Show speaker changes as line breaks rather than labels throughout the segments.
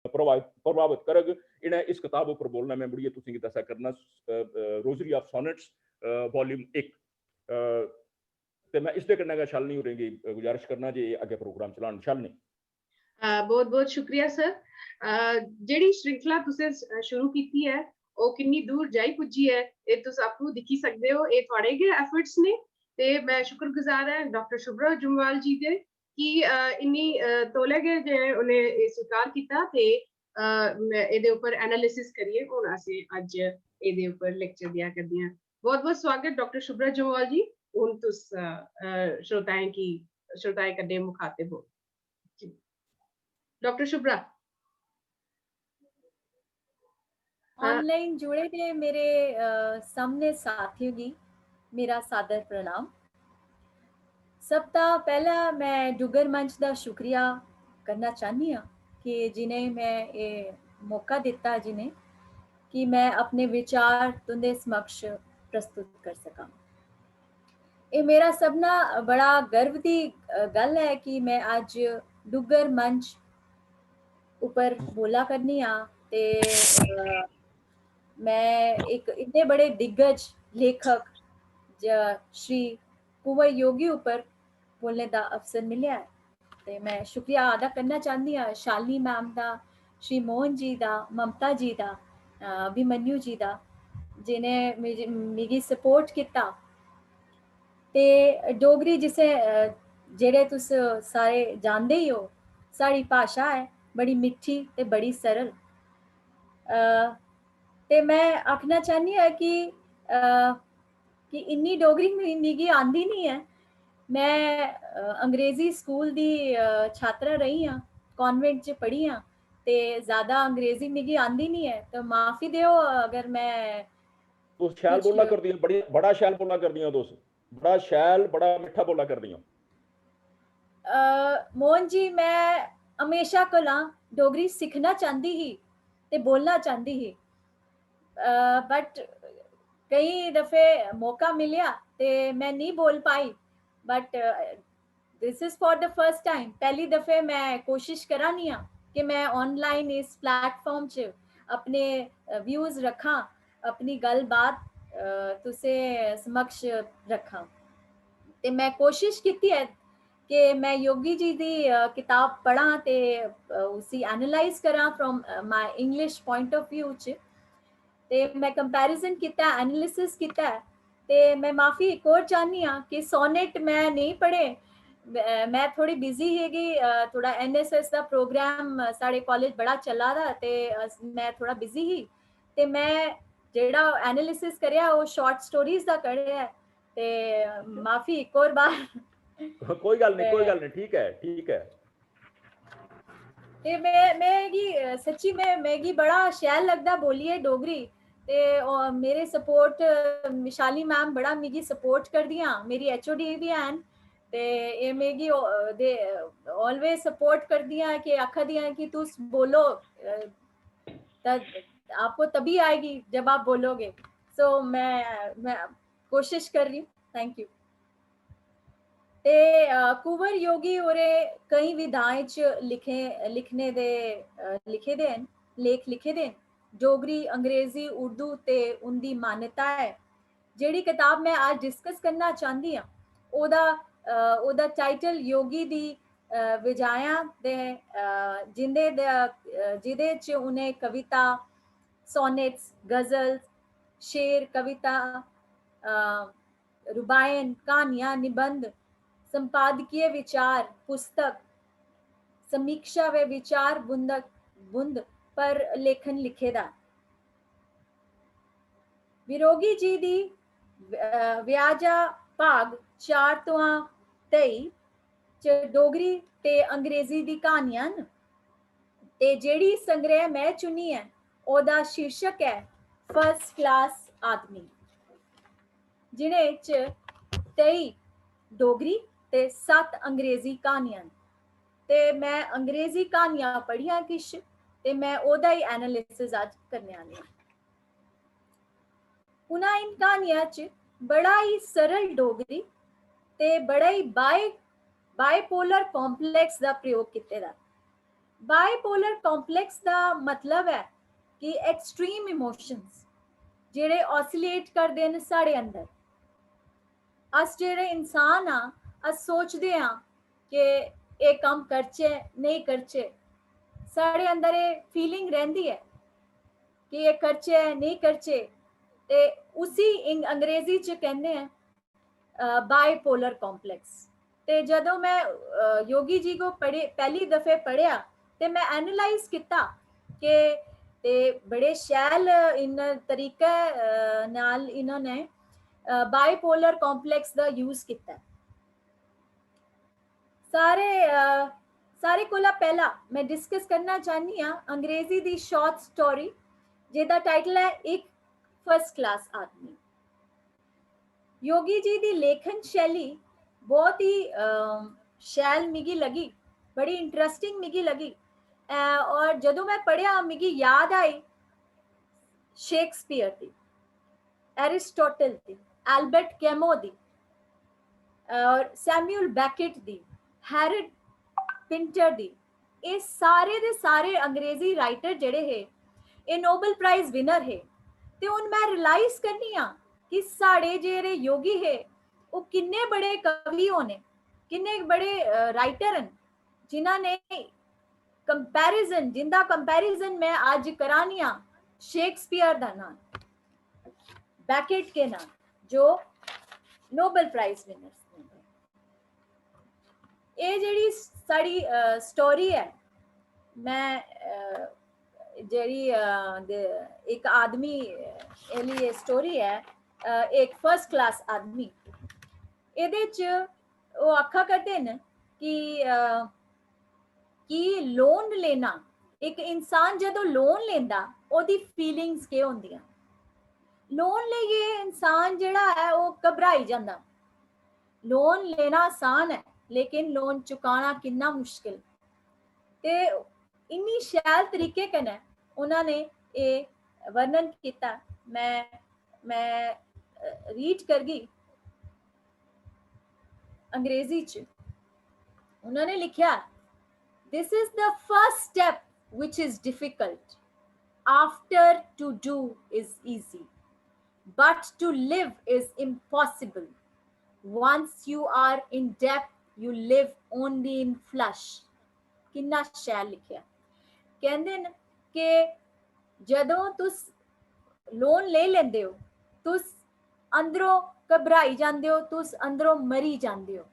प्रभावित करग। इन्हें इस किताब उपर बोलना मैं मुड़िए तुसीं दसा करना रोजरी ऑफ सॉनेट्स वॉल्यूम 1 ते मैं इसदे कन्नै गै शालनी होरें गी गुजारिश करना जे अग्गे प्रोग्राम चलान। शालनी
बहुत बहुत शुक्रिया सर। जेह्ड़ी श्रृंखला तुसें शुरू कीती है ओह् किन्नी दूर जाई पुज्जी है एह् तुस आपूं दिक्खी सकदे हो। एह् थुआढ़े गै एफर्ट्स ने ते मैं शुक्रगुजार ऐ डॉक्टर शुभ्रा जम्वाल जी दे कि इन्नी तौले गै जे उ'नें एह् स्वीकार कीता ते एह्दे उप्पर एनालिसिस करियै हुन असें अज्ज एह्दे उप्पर लेक्चर दिया करदियां। बहुत बहुत स्वागत डॉक्टर शुभ्रा जम्वाल जी। हुन तुस श्रोताएं कन्नै मुखातिब हो। डॉक्टर शुभ्रा।
ऑनलाइन जुड़े दे मेरे सामने साथियों गी मेरा सादर प्रणाम। सब तो पहला मैं डुगर मंच का शुक्रिया करना चाहनी हाँ कि जिन्हें मैं ये मौका दिता जिन्हें कि मैं अपने विचार तुंदे समक्ष प्रस्तुत कर सका। ये मेरा सबना बड़ा गर्व की गल है कि मैं आज डुगर मंच ऊपर बोला करनी हाँ ते मैं एक इतने बड़े दिग्गज लेखक श्री कुंवर योगी ऊपर बोलने का अवसर मिला है। ते मैं शुक्रिया अदा करना चाहती हाँ शालिनी मैम का, श्री मोहन जी का, ममता जी का, अभिमन्यु जी का जिन्हें मिगी सपोर्ट किया। ते डोगरी जिसे जेड़े तुस सारे जानते ही हो साड़ी भाषा है बड़ी मिठी ते बड़ी सरल। ते मैं आखना चाहनी है कि इन्नी डोगरी मिगी आंदी नहीं है। मैं अंग्रेजी स्कूल दी छात्रा रही हाँ, कॉन्वेंट च पढ़ी हाँ ते ज़्यादा अंग्रेजी मिगी आंदी नहीं है तो माफ़ी देओ अगर मैं
तुस शैल बोला कर दियां, बड़ा शैल बोला कर दियां तुस, बड़ा शैल बड़ा मिठा बोला कर दियां।
मोहन जी मैं हमेशा कोला डोगरी सीखना चाहती ही ते बोलना चाहती ही बट कई दफ़े मौका मिलिया ते मैं नहीं बोल पाई। But this is for the first time पहली दफ़े मैं कोशिश करा नी हाँ कि मैं ऑनलाइन इस प्लेटफॉर्म च अपने व्यूज़ रखा, अपनी गल बात तुसे समक्ष रखा। ते मैं कोशिश की है कि मैं योगी जी की किताब पढ़ा ते उसी एनालाइज करा from my English point of view च ते मैं कंपैरिजन किया, एनालिसिस किया ते मैं माफ़ी एक और चाहनी हाँ कि सोनेट मैं नहीं पढ़े। मैं थोड़ी बिजी हैगी, थोड़ा NSS का प्रोग्राम साढ़े कॉलेज बड़ा चला दा ते मैं थोड़ा बिजी ही ते मैं जेड़ा एनालिसिस करेआ वो शॉर्ट स्टोरीज का करेआ ते माफ़ी एक और बार।
कोई गल नहीं ठीक है ठीक है।
ते मैं सच्ची मैं बड़ा शैल लगदा बोलिए डोगरी ते मेरे सपोर्ट मिशाली मैम बड़ा मिगी सपोर्ट कर दियां, मेरी HOD भी हैन ते ये मिगी दे ऑलवेज सपोर्ट कर दियां कि आखा दियां कि तुस बोलो आपको तभी आएगी जब आप बोलोगे। सो मैं कोशिश कर रही हूँ। Thank you. ते कुंवर योगी होरे कई विधाएं च लिखे दे लेख लिखे दे डोगरी, अंग्रेजी, उर्दू ते उनदी मान्यता है। जेड़ी किताब मैं आज डिस्कस करना चाहती हाँ ओदा टाइटल योगी दी विजायां दे जिदे च उन्हें कविता, सोनेट्स, गजल्स, शेर, कविता, रुबायन, कहानियां, निबंध, संपादकीय विचार, पुस्तक, समीक्षा व विचार बुंद पर लेखन लिखे दा। विरोगी जी दी व्याजा भाग 4 तो 23 च डोगरी ते अंग्रेजी दी कहानियां न ते जेड़ी संग्रह मैं चुनी है ओदा शीर्षक है फर्स्ट क्लास आदमी, जिन्हें च 23 डोगरी ते 7 अंग्रेजी कहानियां ते मैं अंग्रेजी कहानियां पढ़ियां किश ते मैं ओदा ही एनालिसिस आज करने आनी हूं। उन्हां इन कहानियां च बड़ा ही सरल डोगरी ते बड़ा ही बाइपोलर कॉम्प्लेक्स दा प्रयोग कीते दा। बाइपोलर कॉम्प्लेक्स का मतलब है कि एक्सट्रीम इमोशंस जेड़े ऑसिलेट करते हैं साढ़े अंदर। अस जेड़े इंसान हाँ अस सोचते हाँ कि ये काम करचे नहीं करचे, साढ़े अंदर ये फीलिंग रहती है कि ये करचे नहीं करचे, ते उसी अंग्रेजी च कहते हैं बाइपोलर कॉम्प्लेक्स। ते जदों मैं योगी जी को पहली दफे पढ़िया ते मैं एनालाइज किया कि ते बड़े शैल इन तरीके नाल इन्होंने बाइपोलर कॉम्प्लेक्स का यूज किया। सारे कोला पहला मैं डिस्कस करना चाहनी हाँ अंग्रेजी दी शॉर्ट स्टोरी जिहदा टाइटल है एक फर्स्ट क्लास आदमी। योगी जी दी लेखन शैली बहुत ही शैल मिगी लगी, बड़ी इंटरेस्टिंग मिगी लगी। और जदों मैं पढ़िया मिगी याद आई शेक्सपियर दी, एरिस्टोटल दी, एल्बर्ट कैमो दी, और सैमुअल बैकेट दी, हैरड पिंटर दी। ये सारे दे सारे अंग्रेजी राइटर जेड़े है ये नोबल प्राइज विनर है। ते हुन मैं रियलाइज करनी हाँ कि साढ़े जेड़े योगी है वो किन्ने बड़े कवि होने, किन्ने बड़े राइटर हैं जिन्हां ने कंपैरिजन, जिंदा कंपैरिजन मैं आज करानी हाँ शेक्सपियर दा नाम, बैकेट के नाम जो नोबल प्राइज विनर। ये जेड़ी साड़ी स्टोरी है, मैं जेड़ी एक आदमी ये स्टोरी है एक फर्स्ट क्लास आदमी, ਇਹਦੇ ਚ ਉਹ आखा करते हैं कि लोन लेना, एक इंसान जदों लोन लेंदा ओदी फीलिंग्स के होंदियां। लोन लईए इंसान जेड़ा है वो घबराई जांदा। लोन लेना आसान है लेकिन लोन चुकाना कितना मुश्किल। ते इन्नी शैल तरीके कन्नै उन्होंने ये वर्णन किया। मैं रीड करगी अंग्रेजी च। उन्होंने लिखा, this is the first step which is difficult, after to do is easy, but to live is impossible. Once you are in debt, you live only in flesh. किन्ना शैल लिखिया। कहंदे न कि जदों तुस लोन ले लेंदे हो तुस अंदरों घबराई जांदे हो, तुस अंदरों मरी जांदे हो।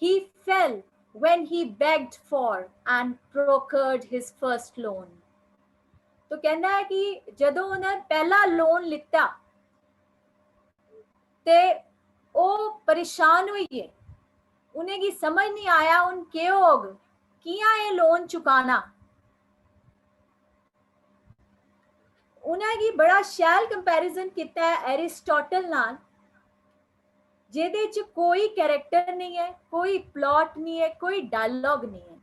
He fell when he begged for and procured his first loan. तो कहना है कि जदों उन्हें पहला लोन लिता ते ओ परेशान हुई है, उन्हें की समझ नहीं आया उन के होग किया ये लोन चुकाना। उन्हें की बड़ा शैल कंपैरिजन किया है एरिस्टोटल नाल, जेदे च कोई कैरेक्टर नहीं है, कोई प्लॉट नहीं है, कोई डायलॉग नहीं है।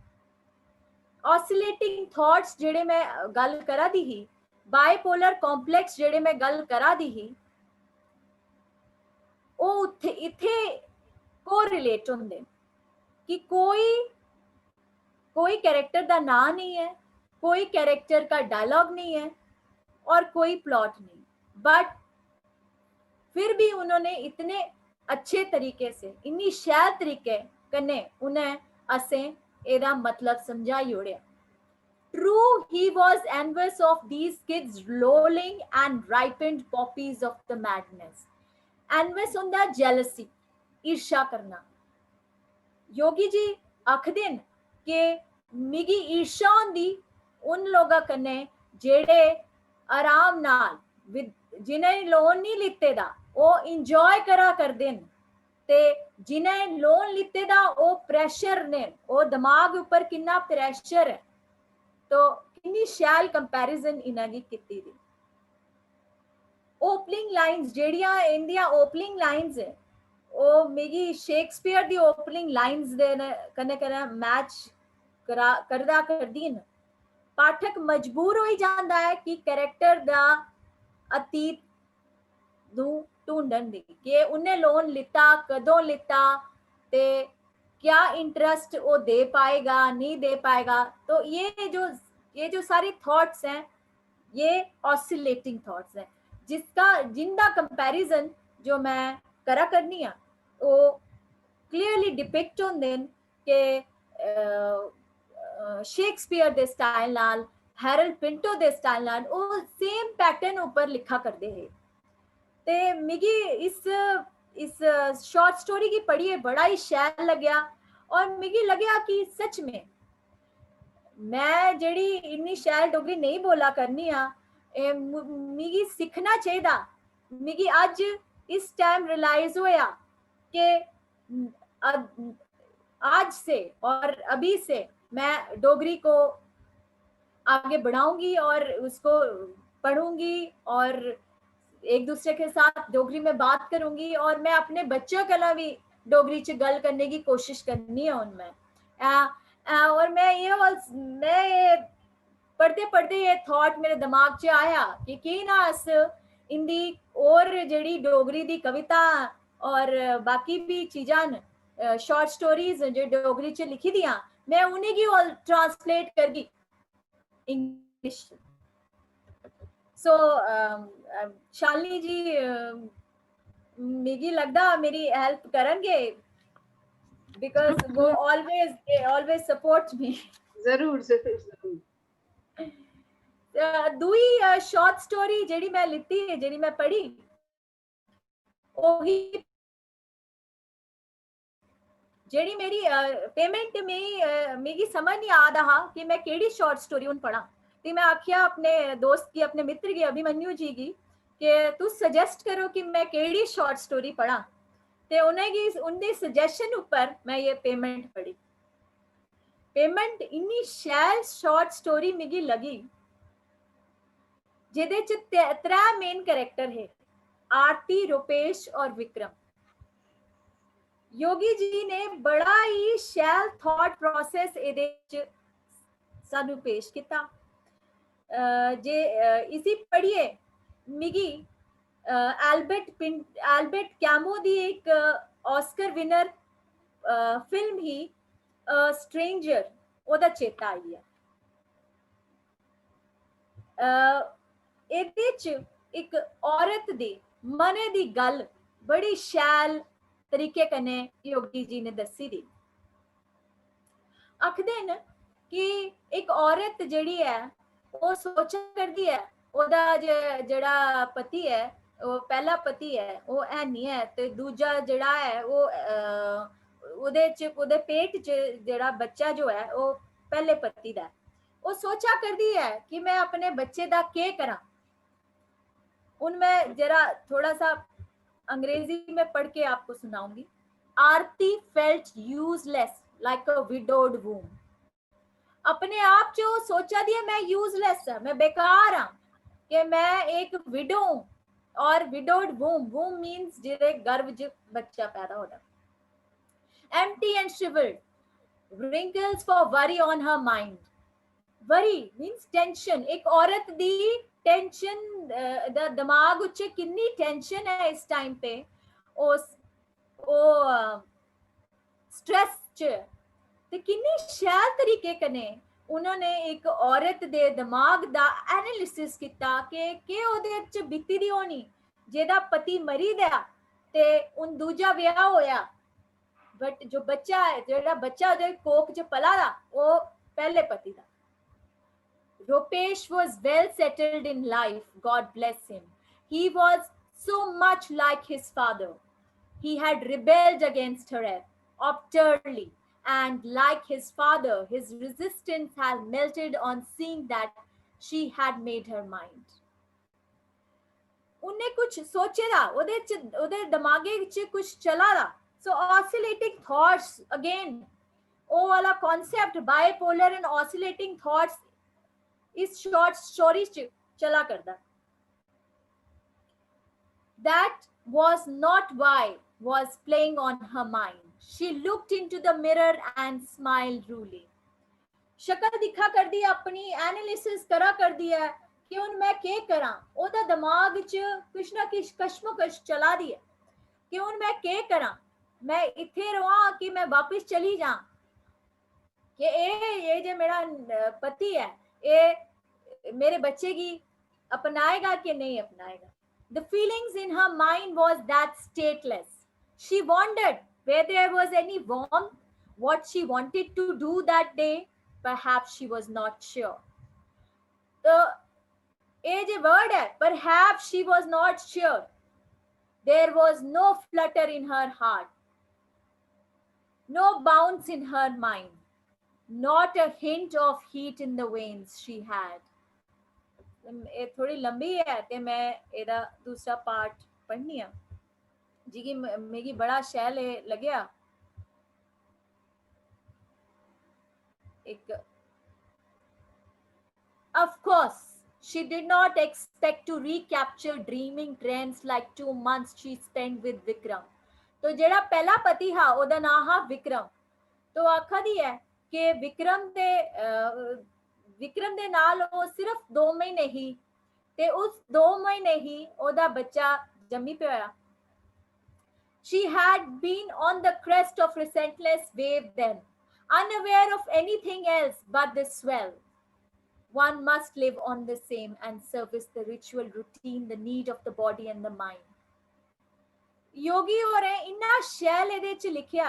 ऑसिलेटिंग थॉट्स जेड़े मैं गल करा दी ही, बाइपोलर कॉम्प्लेक्स जेड़े मैं गल करा दी ही, ओ इथे को रिलेट होंदे कि कोई कैरेक्टर का नाम नहीं है, कोई कैरेक्टर का डायलॉग नहीं है और कोई प्लॉट नहीं, बट फिर भी उन्होंने इतने अच्छे तरीके से, इन्नी शैल तरीके कन्ने उन्हें असें एदा मतलब समझाई Odia. True, he was envious of these kids lolling and ripened poppies of the madness. Envious ਹੁੰਦਾ jealousy, ईर्षा करना। योगी जी आखदे न कि मिगी ईर्षा होंदी उन लोगां कन्ने जेड़े आराम नाल जिन्हें लोन नहीं लिते दा वो इंजॉय करा करदे न, ते जिन्हें लोन लिते दा वो प्रेशर ने, वो दिमाग ऊपर किन्ना प्रेशर है। तो किन्नी शैल कंपैरिजन इन्हां दी कीती दी। ओपनिंग लाइन्स जेड़ियां इंदियां ओपनिंग लाइन्स है वो मिगी Shakespeare the opening lines they कन्नै कन्नै मैच करदा करदी न। पाठक मजबूर हो जाता है कि कैरेक्टर दा अतीत नूं ढूंढण दी कि उन्हें लोन लिता, कदों लिता, ते क्या इंटरेस्ट वो दे पाएगा नहीं दे पाएगा। तो ये जो सारे थॉट्स हैं ये ऑसिलेटिंग थॉट्स हैं, जिनका कंपैरिजन जो मैं करा करनी है वो क्लियरली डिपिक्ट होंदे न कि शेक्सपियर दे स्टाइल नाल, हैरल्ड पिंटो दे स्टाइल नाल वो सेम पैटर्न ऊपर लिखा करते हैं। ते मिगी इस शॉर्ट स्टोरी की पढ़िए बड़ा ही शैल लग्या और मिगी लग्या कि सच में मैं जेड़ी इन्नी शैल डोगरी नहीं बोला करनी आ, मिगी सीखना चाहिए। मिगी अज इस टाइम रियलाइज होया कि आज से और अभी से मैं डोगरी को आगे बढ़ाऊंगी और उसको पढ़ूंगी और एक दूसरे के साथ डोगरी में बात करूंगी और मैं अपने बच्चों के लिए भी डोगरी च गल करने की कोशिश करनी है उनमें। और मैं ये पढ़ते पढ़ते ये थॉट मेरे दिमाग च आया कि ना अस इंदी और जेड़ी डोगरी दी कविता और बाकी भी चीज़ां शॉर्ट स्टोरीज जो डोगरी च लिखी दियां मैं उन्हें की ट्रांसलेट करगी इंग्लिश। सो शालिनी जी मिगी लगदा मेरी हेल्प करेंगे बिकॉज वो ऑलवेज सपोर्ट मी।
जरूर जरूर जरूर।
दूई शॉर्ट स्टोरी जेड़ी मैं लिती है जेड़ी मैं पढ़ी ओही जेड़ी मेरी पेमेंट में मिगी समझ नहीं आ रहा कि मैं केड़ी शॉर्ट स्टोरी उन पढ़ा। तो मैं आखिया अपने दोस्त की अपने मित्र की अभिमन्यु जी की कि तू सजेस्ट करो कि मैं केड़ी शॉर्ट स्टोरी पढ़ा। तो उनके सजेशन ऊपर मैं ये पेमेंट पढ़ी। पेमेंट इन्नी शैल शॉर्ट स्टोरी मिगी लगी जिदे च त्रै मेन कैरेक्टर है, आरती, रुपेश और विक्रम। योगी जी ने बड़ा ही शैल थॉट प्रोसेस एदे च सानू पेश किया। जे इसी पढ़िए मिगी एल्बर्ट कैमो दी एक ऑस्कर विनर फिल्म ही स्ट्रेंजर ओदा चेता आई है। एदे च एक औरत दी मने दी गल बड़ी शैल तरीके कन्ने योगी जी ने दसी दी। आखदे न कि एक औरत जेड़ी है वो सोचा करदी है ओदा जेड़ा पति है वो पहला पति है वो है नहीं है ते दूजा जेड़ा है वो ओदे पेट च जेड़ा बच्चा जो है वो पहले पति दा है। वो सोचा करदी है कि मैं अपने बच्चे दा के करा। उनमें जरा थोड़ा सा अंग्रेजी में पढ़ के आपको सुनाऊंगी। Aarti felt useless like a widowed woman. अपने आप जो सोचा दिया मैं यूजलेस है, मैं बेकार हाँ, कि मैं एक विडो और विडोड वूम मींस जिरे गर्भ च बच्चा पैदा होता। Empty and शिवर्ड, wrinkles for worry on her mind. Worry means tension. एक औरत दी टेंशन दा दिमाग उच्चे किन्नी टेंशन है इस टाइम पे ओ स्ट्रेस च ते किन्नी शैल तरीके कने उन्होंने एक औरत दे दिमाग दा एनालिसिस किया कि ओदे च बीती दी होनी जेदा पति मरी गया ते उन दूजा ब्याह होया बट जो बच्चा है जेड़ा बच्चा दे कोख च पला दा वो पहले पति दा। Rupesh was well settled in life, God bless him. He was so much like his father. He had rebelled against her utterly, and like his father, his resistance had melted on seeing that she had made her mind. उन्हें कुछ सोचे दा ओदे दिमागे च कुछ चला दा। So oscillating thoughts again, ओ वाला concept bipolar and oscillating thoughts इस शॉर्ट स्टोरी चला करदा। That was not why was playing on her mind. She looked into the mirror and smiled ruefully. शक्ल दिखा कर दी अपनी एनालिसिस करा कर दिया कि उन मैं के करा ओदा दिमाग च कुछ ना कुछ कश्मकश चला दी है कि उन मैं के करा मैं इथे रहा कि मैं वापस चली जा कि ये जो मेरा पति है ये मेरे बच्चे की अपनाएगा कि नहीं अपनाएगा. The feelings in her mind was that stateless. She wondered where there was any warmth, what she wanted to do that day. Perhaps she was not sure. The age word hai, perhaps she was not sure. There was no flutter in her heart, no bounce in her mind, not a hint of heat in the veins she had. ये थोड़ी लंबी है ते मैं एदा दूसरा part पढ़नी है जी की मेगी बड़ा शैल लग्या एक. Of course, she did not expect to recapture dreaming trends like 2 months she spent with Vikram. तो जेड़ा पहला पति हा ओदा नाम हा विक्रम. तो आखा दी है कि विक्रम दे नाल वो सिर्फ 2 महीने ही ते उस 2 महीने ही ओदा बच्चा जम्मी पे होया. She had been on the crest of relentless wave then, unaware of anything else but the swell. One must live on the same and service the ritual routine, the need of the body and the mind. योगी हो रहे इन्ना शैल ਇਹਦੇ ਚ ਲਿਖਿਆ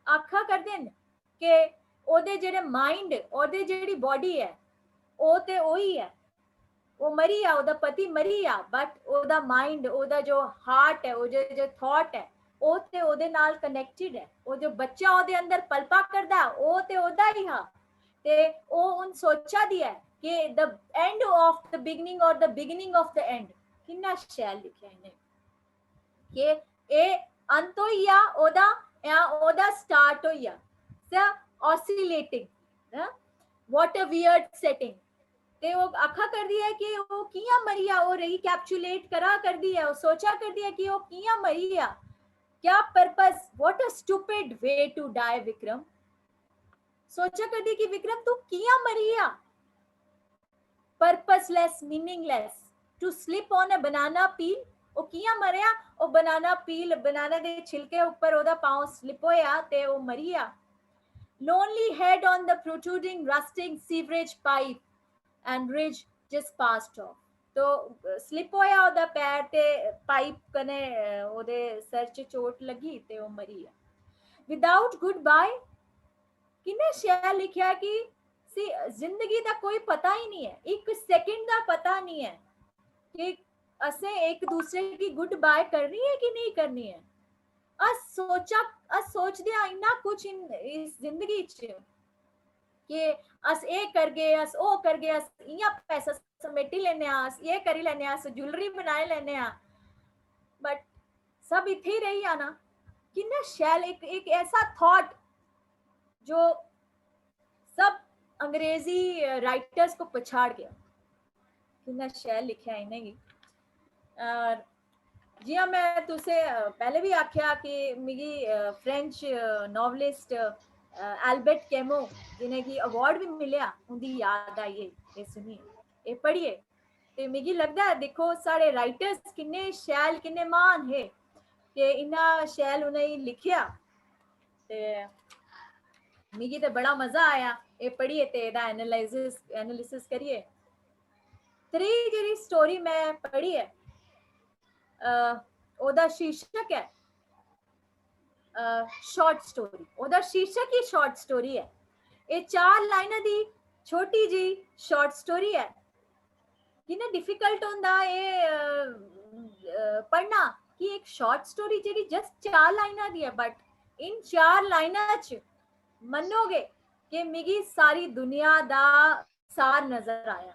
ਆਖਾ ਕਰਦੇ ਨੇ ਕਿ ਉਹਦੇ ਜਿਹੜੇ ਮਾਈਂਡ ਉਹਦੇ ਜਿਹੜੀ ਬਾਡੀ ਹੈ ਉਹ ਤੇ ਉਹੀ ਹੈ. ਉਹ ਮਰੀ ਆ ਉਹਦਾ ਪਤੀ ਮਰੀ ਆ ਬਟ ਉਹਦਾ ਮਾਈਂਡ ਉਹਦਾ ਜੋ ਹਾਰਟ ਹੈ ਉਹ ਜੋ ਥਾਟ ਹੈ ਉਹ ਤੇ ਉਹਦੇ ਨਾਲ ਕਨੈਕਟਡ ਹੈ. ਉਹ ਜੋ ਬੱਚਾ ਉਹਦੇ ਅੰਦਰ ਪਲਪਾ ਕਰਦਾ ਉਹ ਤੇ ਉਹਦਾ ਹੀ ਆ ਤੇ ਉਹ ਉਹਨ ਸੋਚਾ ਦੀ ਹੈ ਕਿ the end of the beginning or the beginning of the end. ਕਿੰਨਾ ਸ਼ੈਲ ਲਿਖਿਆ ਇਹਨੇ ਕਿ ਇਹ ਅੰਤ ਹੋਇਆ ਉਹਦਾ ਜਾਂ ਉਹਦਾ ਸਟਾਰਟ ਹੋਇਆ. so oscillating what a weird setting. ਤੇ ਉਹ ਆਖਾ ਕਰਦੀ ਹੈ ਕਿ ਉਹ ਕਿਵੇਂ ਮਰੀ ਆ. ਉਹ ਰੀਕੈਪਚੁਲੇਟ ਕਰਾ ਕਰਦੀ ਹੈ ਉਹ ਸੋਚਾ ਕਰਦੀ ਹੈ ਕਿ ਉਹ ਕਿਵੇਂ ਮਰੀ ਆ क्या purpose. what a stupid way to die Vikram. सोचा करदी कि विक्रम तू किया मरी आ. purposeless, meaningless, to slip on a banana peel. ਉਹ ਕਿਆ ਮਰਿਆ ਉਹ ਬਨਾਨਾ ਪੀਲ ਬਨਾਨਾ ਦੇ ਛਿਲਕੇ ਉੱਪਰ ਉਹਦਾ ਪਾਉ ਸਲਿਪ ਹੋਇਆ ਤੇ ਉਹ ਮਰੀ ਆ. lonely head on the protruding rusting sewerage pipe and ridge just passed off. तो स्लिप होया ਉਹਦਾ ਪੈਰ ਤੇ ਪਾਈਪ ਕਨੇ ਉਹਦੇ ਸਿਰ 'ਚ ਚੋਟ ਲੱਗੀ ਤੇ ਉਹ ਮਰੀ ਆ. without goodbye. ਕਿੰਨੇ ਸ਼ੈਲ ਲਿਖਿਆ ਕਿ ਜ਼ਿੰਦਗੀ ਦਾ ਕੋਈ ਪਤਾ ਹੀ ਨਹੀਂ ਹੈ. ਇੱਕ ਸੈਕਿੰਡ ਦਾ ਪਤਾ ਨਹੀਂ ਹੈ ਕਿ ਅਸੀਂ ਇੱਕ ਦੂਸਰੇ ਦੀ ਗੁੱਡ ਬਾਏ ਕਰਨੀ ਹੈ ਕਿ ਨਹੀਂ ਕਰਨੀ ਹੈ. ਸੋਚਦੇ ਆ ਇੰਨਾ ਕੁਝ ਇਸ ਜ਼ਿੰਦਗੀ 'ਚ ਕਿ ਅਸ ਇਹ ਕਰ ਗਏ ਅਸ ਉਹ ਕਰ ਗਏ ਅਸ ਇਆਂ ਪੈਸਾ ਸਮੇਟੀ ਲੈਨੇ ਆ ਅਸ ਇਹ ਕਰੀ ਲੈਨੇ ਆ ਅਸ ਜੁਐਲਰੀ ਬਣਾਏ ਲੈਨੇ ਆ ਬਟ ਸਭ ਇੱਥੇ ਹੀ ਰਹੀ ਆ ਨਾ. ਕਿੰਨਾ ਸ਼ੈਲ ਇੱਕ ਐਸਾ ਥॉट जो सब अंग्रेजी राइटर्स को पछाड़ गया. कितना शैल लिखा है इन्हें. जी हाँ मैं तुसे पहले भी आख्या कि मिगी फ्रेंच नॉवलिस्ट एल्बर्ट कैमो जिन्हें की अवार्ड भी मिलिया उनकी याद आई है. ये सुनिए ये पढ़िए ते मिगी लगता है देखो सारे राइटर्स किन्ने शैल किन्ने महान है कि इन्ना शैल उन्हें लिखिया ते मिगी तो बड़ा मजा आया ये पढ़िए ते एदा एनालिसिस करिए. त्री जेडी स्टोरी मैं पढ़ी है ओदा शीर्षक है शॉर्ट स्टोरी. ओदा शीर्षक ही शॉर्ट स्टोरी है. ये 4 लाइनां दी छोटी जी शॉर्ट स्टोरी है. किन्ना डिफिकल्ट होंदा ये पढ़ना कि एक शॉर्ट स्टोरी जेडी जस्ट 4 लाइनां दी है बट इन 4 लाइनां च मनोगे कि मिगी सारी दुनिया दा सार नजर आया.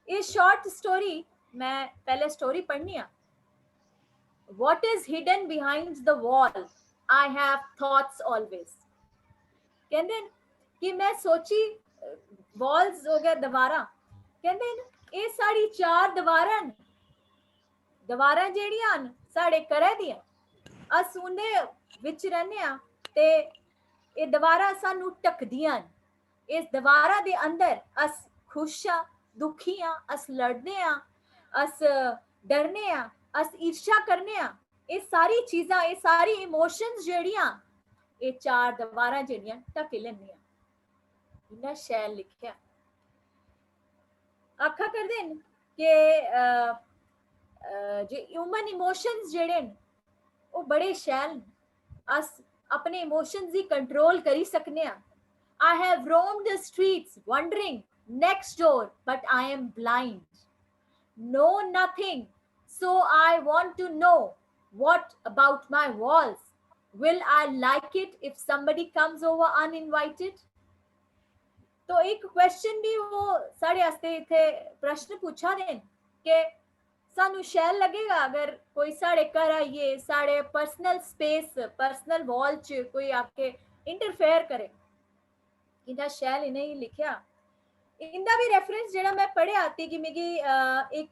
ये शॉर्ट स्टोरी मैं पहले स्टोरी पढ़नी है. What is hidden behind the wall? I have thoughts always. कहते हैं कि मैं सोची walls हो गया दीवारा. कहते हैं ये साड़ी 4 दीवारां जेड़ियां साडे घरे दियां अस उंदे विच रहने आ ते ये दीवारां सानू ढकदियां. इस दीवारां दे अंदर अस खुश आ दुखी आ अस लड़ने आ अस डरने आ अस ईर्ष्या करने आ ये सारी चीज़ां, ये सारी इमोशंस जेहड़ियां, ये चार दीवारां जेहड़ियां ढक लैंदियां। इन्ना शैल लिखिया। आखा करदे न कि जो ह्यूमन इमोशंस जेहड़े न वो बड़े शैल न। अस अपने इमोशंस गी कंट्रोल करी सकने आं। I have roamed the streets wondering next door, but I am blind. Know nothing, so I want to know what about my walls. Will I like it if somebody comes over uninvited? तो एक question भी वो साढ़े आस्ते इथे प्रश्न पूछा then कि सानू शैल लगेगा अगर कोई साढ़े घर आइए, साढ़े पर्सनल स्पेस, पर्सनल वॉल च कोई आके इंटरफेयर करे। इन्ना शैल इन्हें लिखिया। इंदा भी रेफरेंस जेड़ा मैं पढ़िया थी कि मिगी एक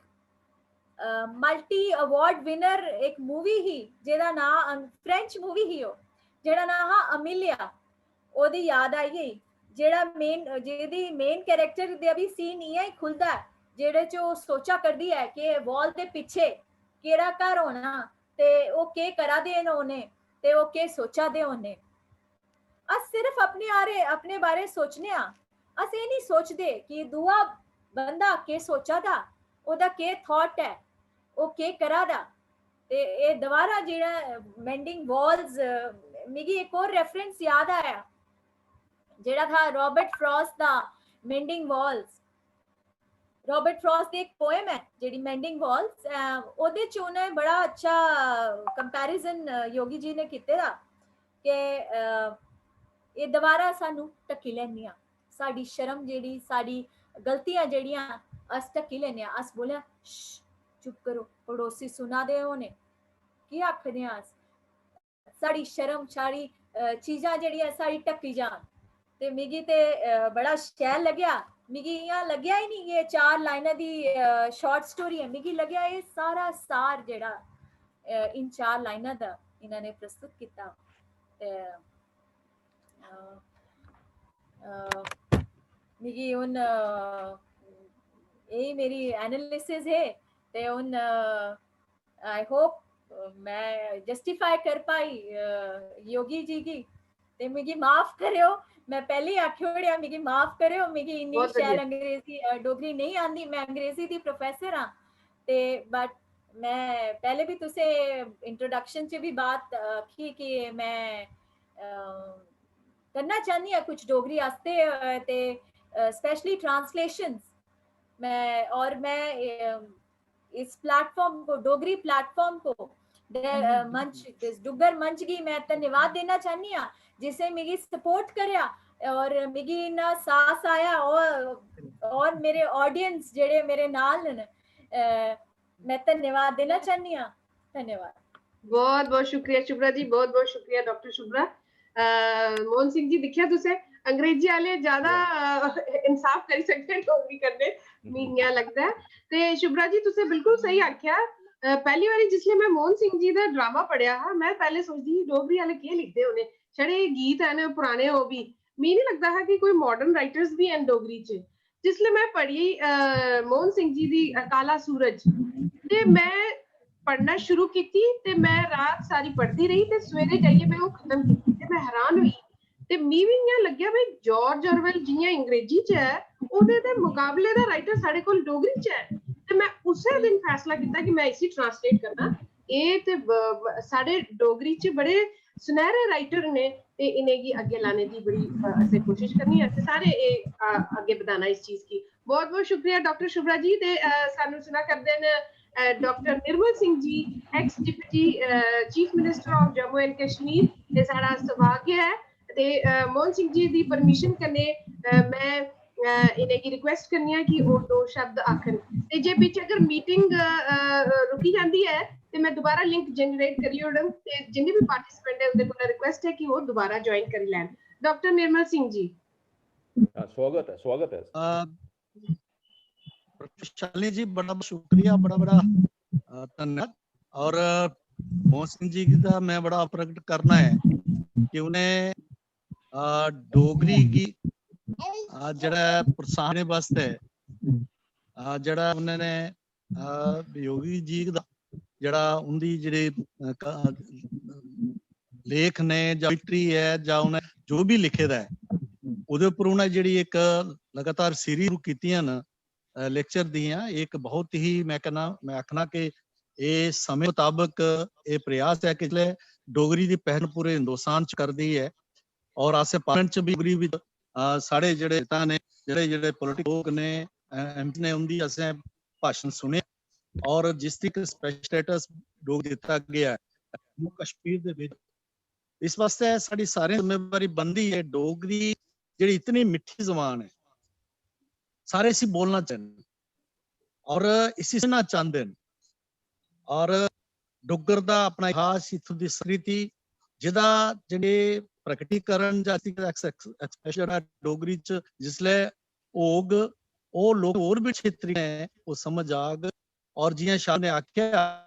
मल्टी अवार्ड विनर एक मूवी ही जेदा नाम, फ्रेंच मूवी ही हो जेड़ा नाम हा अमिलिया, ओदी याद आई गई। जेड़ा जेदी मेन कैरेक्टर दे अभी सीन इयां ही खुलदा है जेड़े च ओ सोचा करदी है कि वॉल दे पिछे केड़ा घर होना ते ओ के करा दे न ओने ते ओ के सोचा दे ओने। अस सिर्फ अपने बारे सोचने आ। अस ये नहीं सोचते कि दूआ बंदा के सोचा दा, ओदा के थॉट है, ओ के करा दा। ते ये दोबारा जेड़ा मेंडिंग वॉल्स, मिगी एक और रेफरेंस याद आया जेड़ा था रॉबर्ट फ्रॉस्ट दा मेंडिंग वॉल्स। रॉबर्ट फ्रॉस्ट दी एक पोएम है जेडी मेंडिंग वॉल्स, ओदे च उन्हें बड़ा अच्छा कंपैरिजन योगी जी ने कीते दा कि ये दोबारा सानू ढकी लैंदियां। साडी शर्म जेड़ी, साडी गलतियां जेड़ियां अस ढकी लैने। अस बोले चुप करो, पड़ोसी सुना दे होने, की आखदे अस। साडी शर्म, सारी चीज़ां जेड़ियां साडी ढकी जान। ते मिगी ते बड़ा शैल लग्या। मिगी इयां लग्या ही नहीं ये 4 लाइनां दी शॉर्ट स्टोरी है। मिगी लग्या ये सारा सार जेड़ा इन 4 लाइनां दा इन्होंने प्रस्तुत किया। मिगी हुन यही मेरी एनालिसिस है ते हुन आई होप मैं जस्टिफाई कर पाई योगी जी की। ते मिगी माफ करियो, मैं पहले ही आखी ओड़िया, मिगी माफ करियो। मिगी इन्नी शैल अंग्रेजी डोगरी नहीं आंदी। मैं अंग्रेजी दी प्रोफेसर हाँ ते बट मैं पहले भी तुसे इंट्रोडक्शन च भी बात आखी कि मैं करना चाहनी हूँ कुछ डोगरी आस्ते ते स्पेशली ट्रांसलेशंस। मैं इस प्लेटफॉर्म को, डोगरी प्लेटफॉर्म को, मंच, डुग्गर मंच की मैं धन्यवाद देना चाहनी हूँ जिसे मिगी सपोर्ट करया और मिगी ना सास आया और मेरे ऑडियंस जेड़े मेरे नाल न, मैं धन्यवाद देना चाहनी हूँ। धन्यवाद।
बहुत बहुत शुक्रिया शुभ्रा जी, बहुत बहुत शुक्रिया डॉक्टर शुभ्रा। मोहन सिंह जी, दिखिया तुसे अंग्रेजी वाले ज्यादा इंसाफ कर सकते डोगरी करने मीनिया लगता है। ते शुभ्रा जी तुसे बिल्कुल सही आख्या। पहली बारी जिसले मैं मोहन सिंह जी दा ड्रामा पढ़िया हा, मैं पहले सोचदी ही डोगरी वाले के लिखदे होने, छड़े गीत है ना पुराने हो भी। मी नहीं लगता है कि कोई मॉडर्न राइटर्स भी हैं डोगरी च। जिसले मैं पढ़ी मोहन सिंह जी दी काला सूरज, ते मैं पढ़ना शुरू की ते मैं रात सारी पढ़ती रही ते सवेरे जाइए मैं वो खत्म की ते मैं हैरान हुई। ते मी भी इयां लग्या भाई जॉर्ज ऑरवेल जियां अंग्रेजी च है ओदे दे मुकाबले दा राइटर साडे कोल डोगरी च है। ते मैं उसे दिन फैसला किया कि मैं इसी ट्रांसलेट करना। ये ते साडे डोगरी च बड़े सुनहरे राइटर ने ते इन्हें गी आगे लाने की बड़ी असें कोशिश करनी है ते सारे आगे बताना इस चीज की। बहुत बहुत शुक्रिया डॉक्टर शुभ्रा जी। ते सानू सुना करदे ने doctor Nirmal Singh ji, ex deputy chief minister of Jammu and Kashmir. ते साडा सौभाग्य है ते मोहन सिंह जी दी परमिशन कन्ने मैं इन्हें की रिक्वेस्ट करनी है कि वो 2 शब्द आखन। ते जे बीच अगर मीटिंग रुकी जाती है ते मैं दोबारा लिंक जनरेट करी ओड़न ते जिन्ने भी पार्टिसिपेंट है उनके को रिक्वेस्ट है कि वो दोबारा ज्वाइन कर लें। डॉक्टर निर्मल सिंह जी,
स्वागत है, स्वागत है।
शालिनी जी बड़ा शुक्रिया, बड़ा धन्यवाद। और मोहन सिंह जी का मैं बड़ा प्रकट करना है कि उन्हें डोगरी की जड़ा प्रोत्साहन वास्ते जड़ा उन्होंने योगी जी का ਜਿਹੜਾ ਉਹਦੀ ਜਿਹੜੇ ਲੇਖ ਨੇ ਜਾਂ ਪੋਇਟਰੀ ਹੈ ਜਾਂ ਉਹਨੇ ਜੋ ਵੀ ਲਿਖੇ ਦਾ ਹੈ ਉਹਦੇ ਉੱਪਰ ਉਹਨੇ ਜਿਹੜੀ ਇੱਕ ਲਗਾਤਾਰ ਸੀਰੀਜ਼ ਸ਼ੁਰੂ ਕੀਤੀਆਂ ਨਾ ਲੈਕਚਰ ਦੀਆਂ, ਇੱਕ ਬਹੁਤ ਹੀ ਮੈਂ ਆਖਣਾ ਕਿ ਇਹ ਸਮੇਂ ਮੁਤਾਬਕ ਇਹ ਪ੍ਰयास ਹੈ ਕਿ ਜਿਹੜੇ ਡੋਗਰੀ ਦੀ ਪਹਿਲ ਪੂਰੇ ਹਿੰਦੁਸਤਾਨ ਚ ਕਰਦੀ ਹੈ ਔਰ ਆਸੇ ਪਾਸੇ ਚ ਵੀ ਡੋਗਰੀ ਵਿੱਚ ਸਾਡੇ ਜਿਹੜੇ ਨੇਤਾ ਨੇ ਜਿਹੜੇ ਪੋਲੀਟਿਕਲ ਲੋਕ ਨੇ ਐਮਪੀ ਨੇ ਉਹਦੀ ਅਸੀਂ ਭਾਸ਼ਣ ਸੁਣੇ ਔਰ ਜਿਸ ਦੀ ਸਪੈਸ਼ਲ ਸਟੇਟਸ ਡੋਗਰੀ ਦਿੱਤਾ ਗਿਆ ਜੰਮੂ ਕਸ਼ਮੀਰ ਦੇ ਵਿੱਚ। ਇਸ ਵਾਸਤੇ ਸਾਡੀ ਸਾਰੀ ਜ਼ਿੰਮੇਵਾਰੀ ਬਣਦੀ ਹੈ ਡੋਗਰੀ ਜਿਹੜੀ ਇਤਨੀ ਮਿੱਠੀ ਜ਼ੁਬਾਨ ਹੈ ਸਾਰੇ ਅਸੀਂ ਬੋਲਣਾ ਚਾਹੁੰਦੇ ਔਰ ਇਸੇ ਸੁਣਨਾ ਚਾਹੁੰਦੇ ਨੇ ਔਰ ਡੋਗਰ ਦਾ ਆਪਣਾ ਇਤਿਹਾਸ ਇਥੋਂ ਦੀ ਸੰਸਕ੍ਰਿਤੀ ਜਿਹਦਾ ਜਿਹੜੇ ਪ੍ਰਗਟੀਕਰਨ ਜਾਂ ਐਕਸਪ੍ਰੈਸ਼ਨ ਡੋਗਰੀ ਚ ਜਿਸਲੇ ਹੋਗ ਉਹ ਲੋਕ ਹੋਰ ਵੀ ਛੇਤਰੀ ਨੇ ਉਹ ਸਮਝ ਆਗ ਔਰ ਜਿਵੇਂ ਸ਼ਾਹ ਨੇ ਆਖਿਆ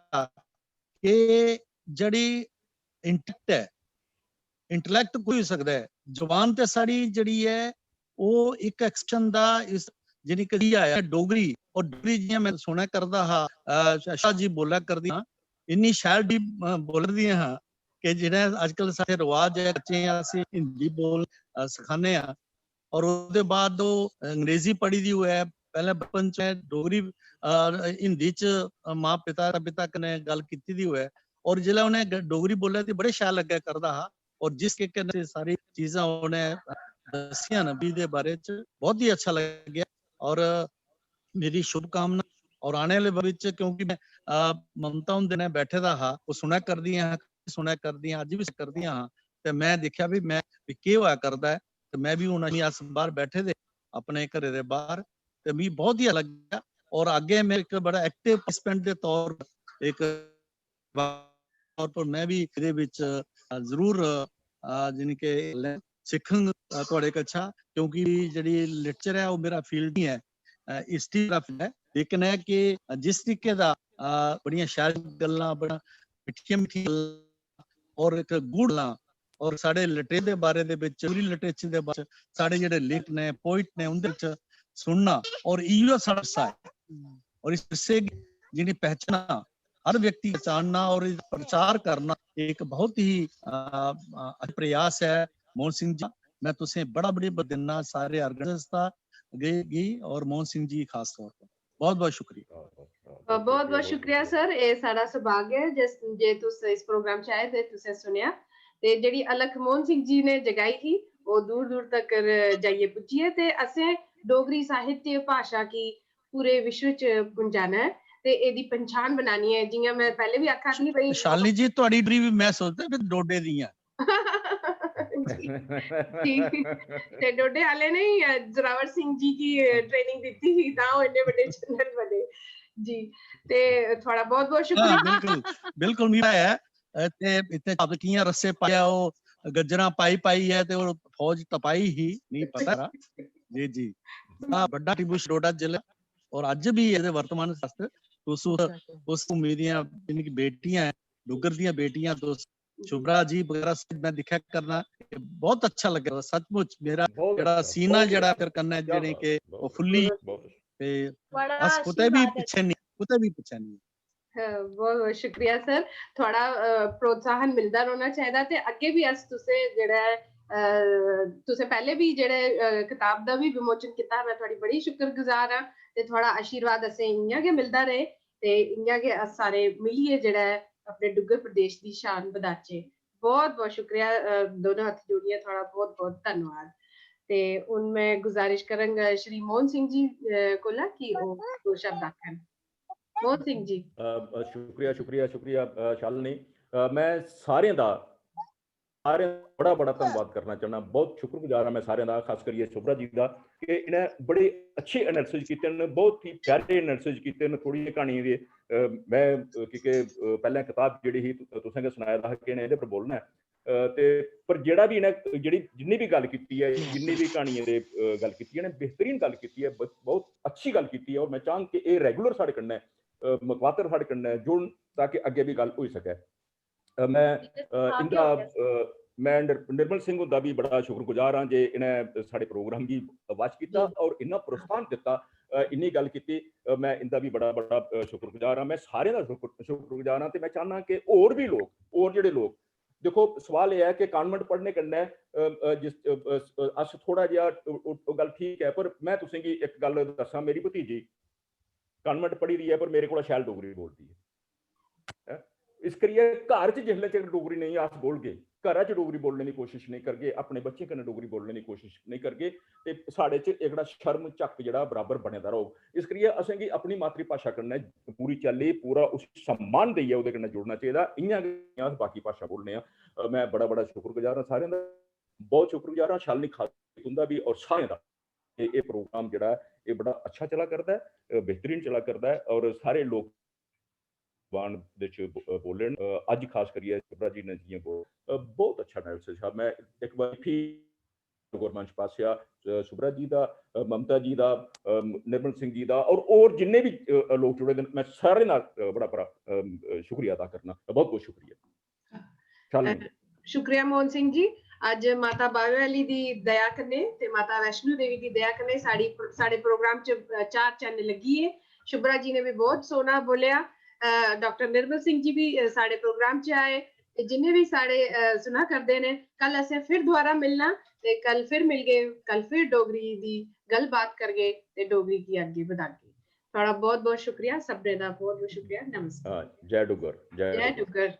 ਕਿ ਜਿਹੜੀ ਇੰਟੈਲੈਕਟ ਕੋਈ ਹੋ ਸਕਦਾ ਹੈ ਜ਼ੁਬਾਨ ਤੇ ਸਾਡੀ ਜਿਹੜੀ ਹੈ ਉਹ ਇੱਕ ਐਕਸ਼ਨ ਦਾ ਇਸ ਜਿਹੜੀ ਕਦੀ ਆਇਆ ਡੋਗਰੀ ਔਰ ਡੋਗਰੀ ਜਿਵੇਂ ਮੈਂ ਸੁਣਿਆ ਕਰਦਾ ਹਾਂ ਸ਼ਾਹ ਜੀ ਬੋਲਿਆ ਕਰਦੀ ਹਾਂ ਇੰਨੀ ਸ਼ਾਇਰ ਦੀ ਬੋਲਦੀਆਂ ਹਾਂ ਕਿ ਜਿਹੜਾ ਅੱਜ ਕੱਲ ਸਾਡੇ ਰਿਵਾਜ ਹੈ ਬੱਚੇ ਅਸੀਂ ਹਿੰਦੀ ਬੋਲ ਸਿਖਾਉਂਦੇ ਹਾਂ ਔਰ ਉਹਦੇ ਬਾਅਦ ਉਹ ਅੰਗਰੇਜ਼ੀ ਪੜ੍ਹੀ ਦੀ ਹੋਇਆ ਪਹਿਲੇ ਬਚਪਨ ਚ ਡੋਗਰੀ ਹਿੰਦੀ ਚ ਮਾਂ ਪਿਤਾ ਕਨੇ ਗੱਲ ਕੀਤੀ ਦੀ ਹੋਇਆ ਔਰ ਜਿਹੜਾ ਉਹਨੇ ਡੋਗਰੀ ਬੋਲਿਆ ਤੇ ਬੜੇ ਸ਼ਾਇਰ ਲੱਗਿਆ ਕਰਦਾ ਹਾਂ ਔਰ ਜਿਸ ਕੇ ਸਾਰੀ ਚੀਜ਼ਾਂ ਉਹਨੇ ਦੱਸੀਆਂ ਨਬੀ ਦੇ ਬਾਰੇ ਚ ਬਹੁਤ ਹੀ ਅੱਛਾ ਲੱਗਿਆ ਔਰ ਮੇਰੀ ਸ਼ੁਭਕਾਮਨਾ ਔਰ ਆने वाले ਵਿੱਚ ਕਿਉਂਕਿ ਮੈਂ ਮਮਤਾ ਹੁੰਦੇ ਨੇ ਬੈਠੇ ਦਾ ਹਾਂ ਉਹ ਸੁਣਿਆ ਕਰਦੀਆਂ ਅੱਜ ਵੀ ਕਰਦੀਆਂ ਹਾਂ ਤੇ ਮੈਂ ਦੇਖਿਆ ਵੀ ਮੈਂ ਕੀ ਹੋਇਆ ਕਰਦਾ ਹੈ ਤੇ ਮੈਂ ਵੀ ਹੁਣ ਅਸੀਂ ਬਾਹਰ ਬੈਠੇ ਦੇ ਆਪਣੇ ਘਰੇ ਦੇ ਬਾਹਰ ਤੇ ਮੈਨੂੰ ਬਹੁਤ ਹੀ ਲੱਗਿਆ ਔਰ ਅੱਗੇ ਮੈਂ ਇੱਕ ਬੜਾ ਐਕਟਿਵ ਪਾਰਟਿਸਪੈਂਟ ਦੇ ਤੌਰ ਇੱਕ ਤੌਰ ਪਰ ਮੈਂ ਵੀ ਇਹਦੇ ਵਿੱਚ ਜ਼ਰੂਰ ਜਾਨੀ ਕਿ ਸਿੱਖਣ ਤੁਹਾਡੇ ਕੋਲ ਅੱਛਾ ਕਿਉਂਕਿ ਜਿਹੜੀ ਲੈਕਚਰ ਹੈ ਉਹ ਮੇਰਾ ਫੀਲਡ ਨਹੀਂ ਹੈ ਇਸ ਤਰ੍ਹਾਂ ਹੈ ਲੇਕਿਨ ਹੈ ਕਿ ਜਿਸ ਤਰੀਕੇ ਦਾ ਬੜੀਆਂ ਸ਼ਾਇਰ ਗੱਲਾਂ ਬੜਾ ਮਿੱਠੀਆਂ ਔਰ ਇੱਕ ਗੂੜਾਂ ਔਰ ਸਾਡੇ ਲਿਟਰੇ ਦੇ ਬਾਰੇ ਦੇ ਵਿੱਚ ਚੋਰੀ ਲਿਟਰੇਚਰ ਦੇ ਬਾਰੇ ਸਾਡੇ ਜਿਹੜੇ ਲੇਖ ਨੇ ਪੋਇਟ ਨੇ ਉਹਦੇ ਵਿੱਚ ਸੁਣਨਾ ਔਰ ਇਹੋ ਸਾਡਾ ਹਿੱਸਾ ਹੈ ਔਰ ਇਸ ਹਿੱਸੇ ਜਿਹਦੀ ਪਹਿਚਾਨ हर व्यक्ति पहचानना और प्रचार करना एक बहुत ही प्रयास है। मोहन सिंह जी मैं तुझे बड़ा देना सारे ऑर्गेनाइजर्स और मोहन सिंह जी खास तौर पर बहुत बहुत शुक्रिया।
बहुत शुक्रिया सर ये सारा सौभाग्य है जिस जे तुस इस प्रोग्राम च आए थे तुसे सुनिया ते जेडी अलख मोहन सिंह जी ने जगाई थी वो दूर दूर तक जाइए पुजी है ते असें डोगरी साहित्य भाषा की पूरे विश्व च पहुंचाना है ਤੇ ਇਹਦੀ ਪਛਾਣ ਬਣਾਣੀ ਹੈ ਜਿਵੇਂ ਮੈਂ ਪਹਿਲੇ ਵੀ ਆਖਿਆ ਸੀ ਬਈ
ਸ਼ਾਲਿਨੀ ਜੀ ਤੁਹਾਡੀ ਡਰੀ ਵੀ ਮੈਂ ਸੋਚਦਾ ਫਿਰ ਡੋਡੇ ਦੀਆਂ
ਤੇ ਡੋਡੇ ਵਾਲੇ ਨੇ ਜ਼ਰਾਵਰ ਸਿੰਘ ਜੀ ਦੀ ਟ੍ਰੇਨਿੰਗ ਦਿੱਤੀ ਸੀ ਤਾਂ ਉਹ ਇੰਨੇ ਵੱਡੇ ਚੈਨਲ ਬਣੇ ਜੀ ਤੇ ਤੁਹਾਡਾ ਬਹੁਤ ਬਹੁਤ ਸ਼ੁਕਰੀਆ।
ਬਿਲਕੁਲ ਵੀ ਹੈ ਤੇ ਇੱਥੇ ਚਬਕੀਆਂ ਰੱਸੇ ਪਾਇਆ ਉਹ ਗੱਜਰਾਂ ਪਾਈ ਹੈ ਤੇ ਉਹ ਫੌਜ ਤਪਾਈ ਹੀ ਨਹੀਂ ਪਤਾ ਜੀ ਜੀ ਵੱਡਾ ਟਿਬੂਸ਼ ਡੋਡਾ ਜ਼ਿਲ੍ਹਾ ਔਰ ਅੱਜ ਵੀ ਇਹਦੇ ਵਰਤਮਾਨ ਸ਼ਾਸਤਰ उस मेरिया जिनकी बेटियां डुगर दियां बेटियां तो शुभ्रा जी वगैरह मैं दिखा करना बहुत अच्छा लगे सचमुच मेरा जड़ा सीना जड़ा कर करना जेने के वो फुल्ली ते बस कुते भी पीछे नहीं
बहुत शुक्रिया सर थोड़ा प्रोत्साहन मिलता रहना चाहिए ते अगे भी अस तुसे जेड़ा तुसे पहले भी जेड़े किताब दा भी विमोचन किया मैं थोड़ी बड़ी शुक्रगुजार हां ते थोड़ा आशीर्वाद असें इयां के मिलदा रहे ते इयां के अस सारे मिलिए जेड़ा अपने डुग्गर प्रदेश दी शान बधाचे। बहुत बहुत शुक्रिया दोनों हाथ जोड़िए थोड़ा बहुत बहुत धन्यवाद ते हुन मैं गुजारिश करांगा श्री मोहन सिंह जी कोला कि वो दो शब्द आखन। मोहन सिंह जी
शुक्रिया शालिनी मैं सारे दा बड़ा धन्यवाद करना चाहना बहुत शुक्रगुजार मैं सारे दा खास करिए शुभ्रा जी का कि इन्हें बड़े अच्छे एनालिसिस किए बहुत ही प्यारे एनालिसिस किए थोड़ी कहानी दे मैं क्योंकि पहले किताब जी तुसें सुनाया था कि इन्हें पर बोलना है ते पर जेड़ा भी इन्हें जिन्नी भी गल की है जिन्नी भी कहानियां दे गल की है बेहतरीन गल की है बहुत अच्छी गल की है और मैं चाहूँ कि ये रेगुलर साढ़े कन्नै मुतवातर साढ़े कन्नै जुड़न ताकि अगे भी गल हो सके। मैं इंदा मैं निर्मल सिंह हुंदा भी बड़ा शुक्रगुजार हाँ जे इन्हें साढ़े प्रोग्राम की वाच किया और इन्ना प्रोत्साहन दिता, इन्नी गल की, मैं इनका भी बड़ा बड़ा शुक्रगुजार हाँ। मैं सारे का शुक्रगुजार हाँ, तो मैं चाहना कि और भी लोग, और जेडे लोग, देखो सवाल यह है कि कॉन्वेंट पढ़ने कन्नै अस थोड़ा जिहा गल ठीक है, पर मैं तुसें गी इक गल दस्सां, मेरी भतीजी कॉन्वेंट पढ़ी दी है पर मेरे कोला शैल डोगरी बोलदी है। इस करियै घर च जिसलै तक डोगरी नहीं अस बोलगे, घर च डोगरी बोलने की कोशिश नहीं करगे, अपने बच्चें कन्नै डोगरी बोलने की कोशिश नहीं करगे, ते साढ़े च एकड़ा शर्म झक जेहड़ा बराबर बने दा रहोग। इस करियै असें गी अपनी मातृभाषा कन्नै पूरी चाल्ली पूरा उस सम्मान देइयै ओहदे कन्नै जुड़ना चाहिदा। इ'यां गै अस बाकी भाषा बोलने आं। मैं बड़ा बड़ा शुक्रगुजार हाँ सारें दा, बहुत शुक्रगुजार हाँ शालिनी खातून तुंदा भी और सारें दा। ये प्रोग्राम जेहड़ा ये बड़ा अच्छा चला करदा है, बेहतरीन चला करदा है और सारे लोग वान दे च बोलन। अज खास करियै शुभरा जी ने जियां बहुत अच्छा एनालिसिस है। मैं एक बार फिर गुरमंच पासिया शुभरा जी दा, ममता जी दा, निर्मल सिंह जी दा और जिन्ने भी लोग जुड़े दे, मैं सारे नाल बड़ा बड़ा शुक्रिया अदा करना। बहुत बहुत शुक्रिया। शालिनी।
शुक्रिया मोहन सिंह जी। अज माता बावे वाली दी दया कन्नै ते माता वैष्णो देवी दी दया कन्नै साडे प्रोग्राम च 4 चैन लगी है। शुभरा जी ने भी बहुत सोना बोलिया, डॉक्टर निर्मल सिंह जी भी साडे प्रोग्राम च आए, जिन्ने भी साडे सुना करदे ने। कल असें फिर दोबारा मिलना ते कल फिर मिलगे, कल फिर डोगरी दी गल बात करगे ते डोगरी गी अग्गे बधागे। थोड़ा बहुत बहुत शुक्रिया, सबने दा बहुत बहुत शुक्रिया। नमस्ते।
जय डुग्गर,
जय डुग्गर।